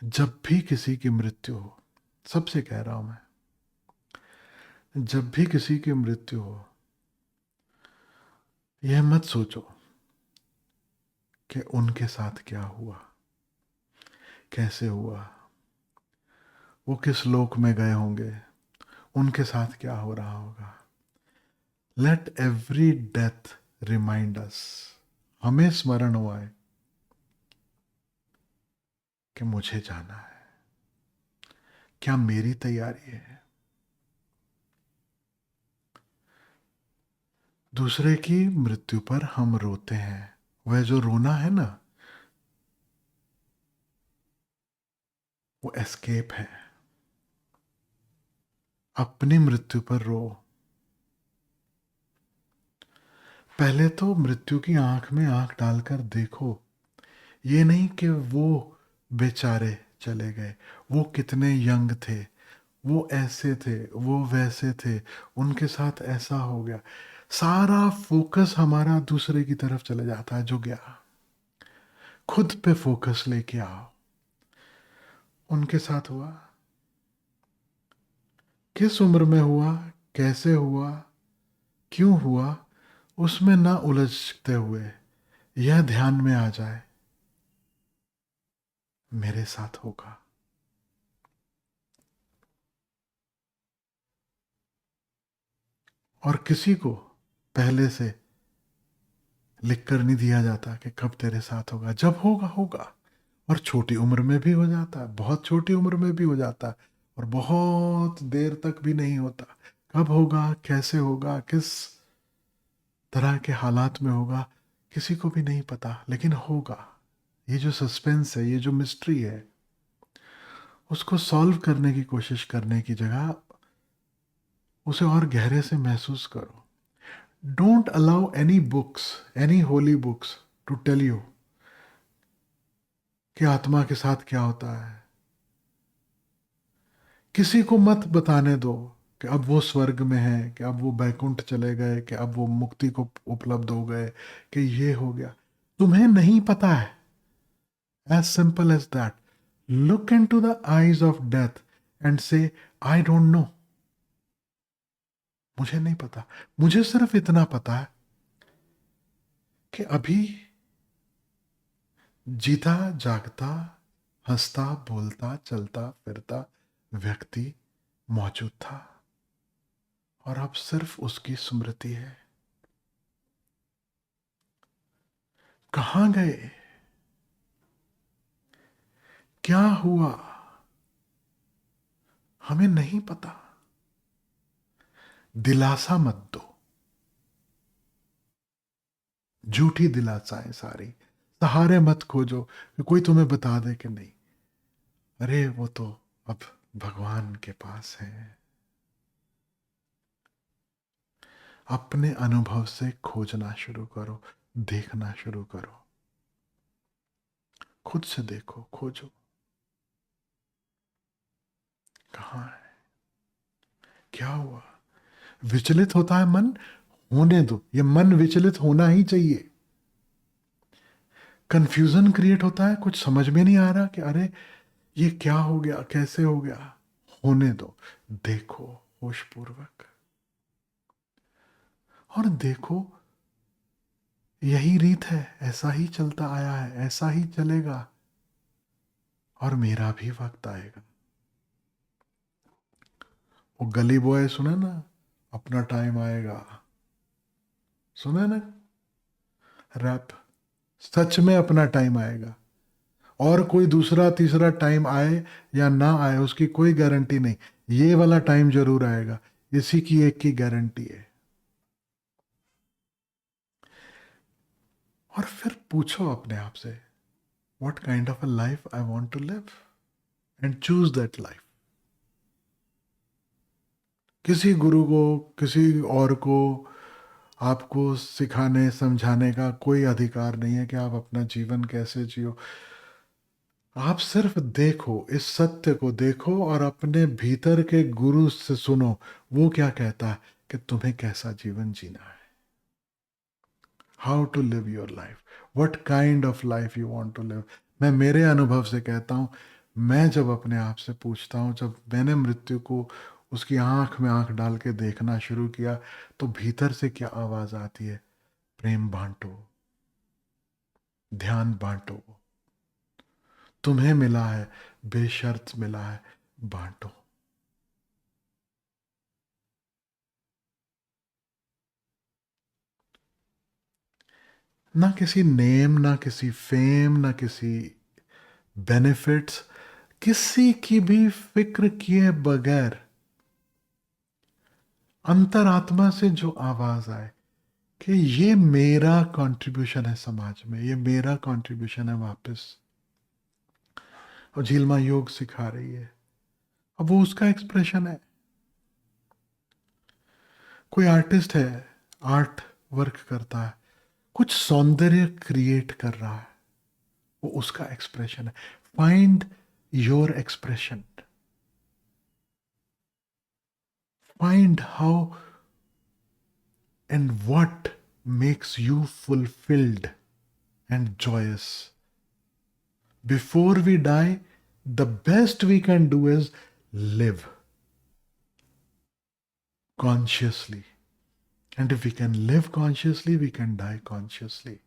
जब भी किसी की मृत्यु हो, सबसे कह रहा हूं मैं, जब भी किसी की मृत्यु हो, यह मत सोचो कि उनके साथ क्या हुआ, कैसे हुआ, वो किस लोक में गए होंगे, उनके साथ क्या हो रहा होगा। Let every death remind us, हमें स्मरण हुआ है कि मुझे जाना है। क्या मेरी तैयारी है? दूसरे की मृत्यु पर हम रोते हैं, वह जो रोना है ना, वो एस्केप है। अपनी मृत्यु पर रो। पहले तो मृत्यु की आंख में आंख डालकर देखो। ये नहीं कि वो बेचारे चले गए, वो कितने यंग थे, वो ऐसे थे, वो वैसे थे, उनके साथ ऐसा हो गया। सारा फोकस हमारा दूसरे की तरफ चले जाता है जो गया। खुद पे फोकस लेके आओ। उनके साथ हुआ, किस उम्र में हुआ, कैसे हुआ, क्यों हुआ, उसमें ना उलझते हुए यह ध्यान में आ जाए, मेरे साथ होगा। और किसी को पहले से लिख कर नहीं दिया जाता कि कब तेरे साथ होगा, जब होगा होगा। और छोटी उम्र में भी हो जाता है, बहुत छोटी उम्र में भी हो जाता है, और बहुत देर तक भी नहीं होता। कब होगा, कैसे होगा, किस तरह के हालात में होगा, किसी को भी नहीं पता, लेकिन होगा। ये जो सस्पेंस है, ये जो मिस्ट्री है, उसको सॉल्व करने की कोशिश करने की जगह उसे और गहरे से महसूस करो। Don't allow any books, any holy books to tell you कि आत्मा के साथ क्या होता है। किसी को मत बताने दो कि अब वो स्वर्ग में है, कि अब वो बैकुंठ चले गए, कि अब वो मुक्ति को उपलब्ध हो गए, कि ये हो गया। तुम्हें नहीं पता है। As simple as that. Look into the eyes of death and say, I don't know. मुझे नहीं पता। मुझे सिर्फ इतना पता है कि अभी जीता जागता, हंसता बोलता चलता फिरता व्यक्ति मौजूद था, और अब सिर्फ उसकी स्मृति है। कहां गए, क्या हुआ, हमें नहीं पता। दिलासा मत दो, झूठी दिलासाएं सारी। सहारे मत खोजो कि कोई तुम्हें बता दे कि नहीं, अरे वो तो अब भगवान के पास है। अपने अनुभव से खोजना शुरू करो, देखना शुरू करो। खुद से देखो, खोजो, कहाँ है, क्या हुआ। विचलित होता है मन, होने दो। ये मन विचलित होना ही चाहिए। कंफ्यूजन क्रिएट होता है, कुछ समझ में नहीं आ रहा कि अरे ये क्या हो गया, कैसे हो गया। होने दो, देखो होशपूर्वक, और देखो यही रीत है, ऐसा ही चलता आया है, ऐसा ही चलेगा, और मेरा भी वक्त आएगा। वो गली बॉय सुना ना, अपना टाइम आएगा, सुना ना रैप। सच में अपना टाइम आएगा, और कोई दूसरा तीसरा टाइम आए या ना आए उसकी कोई गारंटी नहीं। ये वाला टाइम जरूर आएगा, इसी की एक की गारंटी है। और फिर पूछो अपने आप से, what kind of a life I want to live, and choose that life. किसी गुरु को, किसी और को आपको सिखाने समझाने का कोई अधिकार नहीं है कि आप अपना जीवन कैसे जियो। आप सिर्फ देखो, इस सत्य को देखो, और अपने भीतर के गुरु से सुनो वो क्या कहता है कि तुम्हें कैसा जीवन जीना है। How to live your life, what kind of life you want to live. मैं मेरे अनुभव से कहता हूं, मैं जब अपने आप से पूछता हूँ, जब मैंने मृत्यु को उसकी आंख में आंख डाल के देखना शुरू किया, तो भीतर से क्या आवाज आती है? प्रेम बांटो, ध्यान बांटो, तुम्हें मिला है, बेशर्त मिला है, बांटो। ना किसी नेम, ना किसी फेम, ना किसी बेनिफिट्स, किसी की भी फिक्र किए बगैर अंतरात्मा से जो आवाज आए कि ये मेरा कंट्रीब्यूशन है समाज में, ये मेरा कंट्रीब्यूशन है वापस। और झीलमा योग सिखा रही है, अब वो उसका एक्सप्रेशन है। कोई आर्टिस्ट है, आर्ट वर्क करता है, कुछ सौंदर्य क्रिएट कर रहा है, वो उसका एक्सप्रेशन है। Find your expression, find how and what makes you fulfilled and joyous. Before we die, the best we can do is live consciously. And if we can live consciously, we can die consciously.